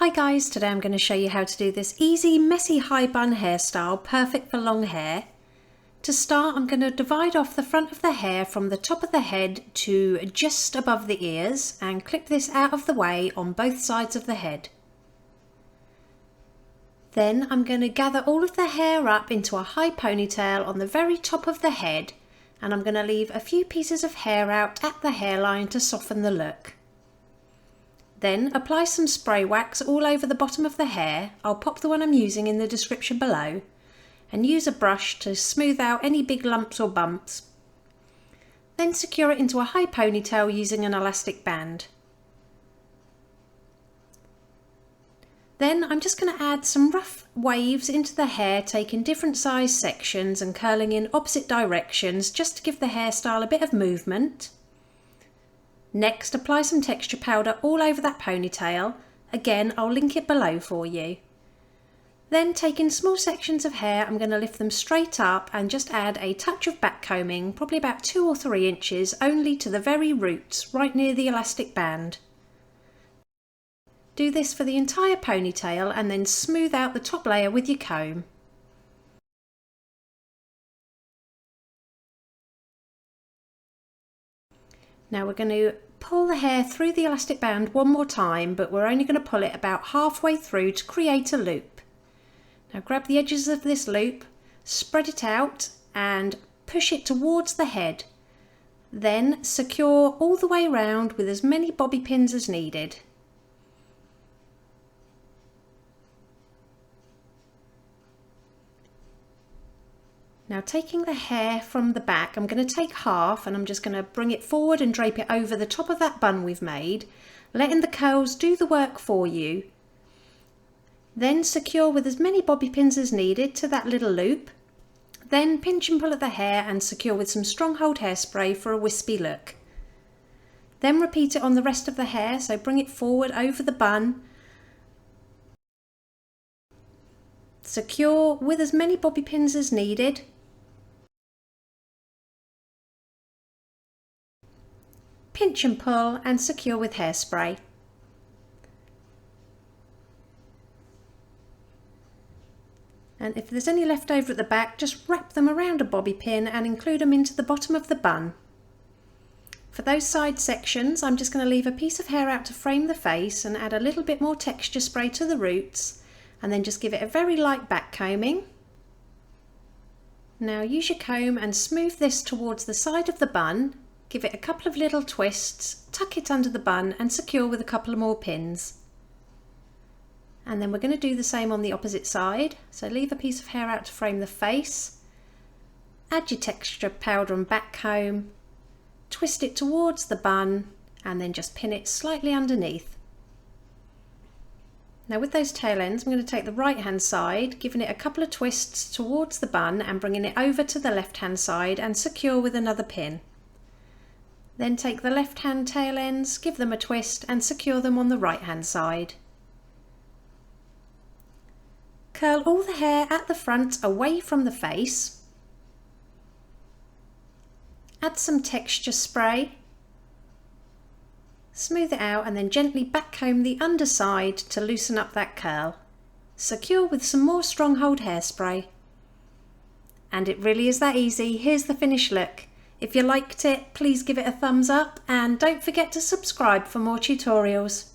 Hi guys, today I'm going to show you how to do this easy messy high bun hairstyle, perfect for long hair. To start, I'm going to divide off the front of the hair from the top of the head to just above the ears and clip this out of the way on both sides of the head. Then I'm going to gather all of the hair up into a high ponytail on the very top of the head, and I'm going to leave a few pieces of hair out at the hairline to soften the look. Then apply some spray wax all over the bottom of the hair. I'll pop the one I'm using in the description below, and use a brush to smooth out any big lumps or bumps. Then secure it into a high ponytail using an elastic band. Then I'm just going to add some rough waves into the hair, taking different size sections and curling in opposite directions just to give the hairstyle a bit of movement. Next, apply some texture powder all over that ponytail. Again, I'll link it below for you. Then, taking small sections of hair, I'm going to lift them straight up and just add a touch of back combing, probably about 2 or 3 inches, only to the very roots, right near the elastic band. Do this for the entire ponytail and then smooth out the top layer with your comb. Now we're going to pull the hair through the elastic band one more time, but we're only going to pull it about halfway through to create a loop. Now grab the edges of this loop, spread it out and push it towards the head. Then secure all the way around with as many bobby pins as needed. Now taking the hair from the back, I'm going to take half and I'm just going to bring it forward and drape it over the top of that bun we've made, letting the curls do the work for you. Then secure with as many bobby pins as needed to that little loop. Then pinch and pull at the hair and secure with some strong hold hairspray for a wispy look. Then repeat it on the rest of the hair, so bring it forward over the bun. Secure with as many bobby pins as needed. Pinch and pull and secure with hairspray. And if there's any left over at the back, just wrap them around a bobby pin and include them into the bottom of the bun. For those side sections, I'm just going to leave a piece of hair out to frame the face and add a little bit more texture spray to the roots, and then just give it a very light back combing. Now use your comb and smooth this towards the side of the bun. Give it a couple of little twists, tuck it under the bun and secure with a couple more pins. And then we're going to do the same on the opposite side. So leave a piece of hair out to frame the face, add your texture powder and back comb, twist it towards the bun and then just pin it slightly underneath. Now with those tail ends, I'm going to take the right hand side, giving it a couple of twists towards the bun and bringing it over to the left hand side and secure with another pin. Then take the left hand tail ends, give them a twist and secure them on the right hand side. Curl all the hair at the front away from the face. Add some texture spray. Smooth it out and then gently back comb the underside to loosen up that curl. Secure with some more strong hold hairspray. And it really is that easy. Here's the finished look. If you liked it, please give it a thumbs up and don't forget to subscribe for more tutorials.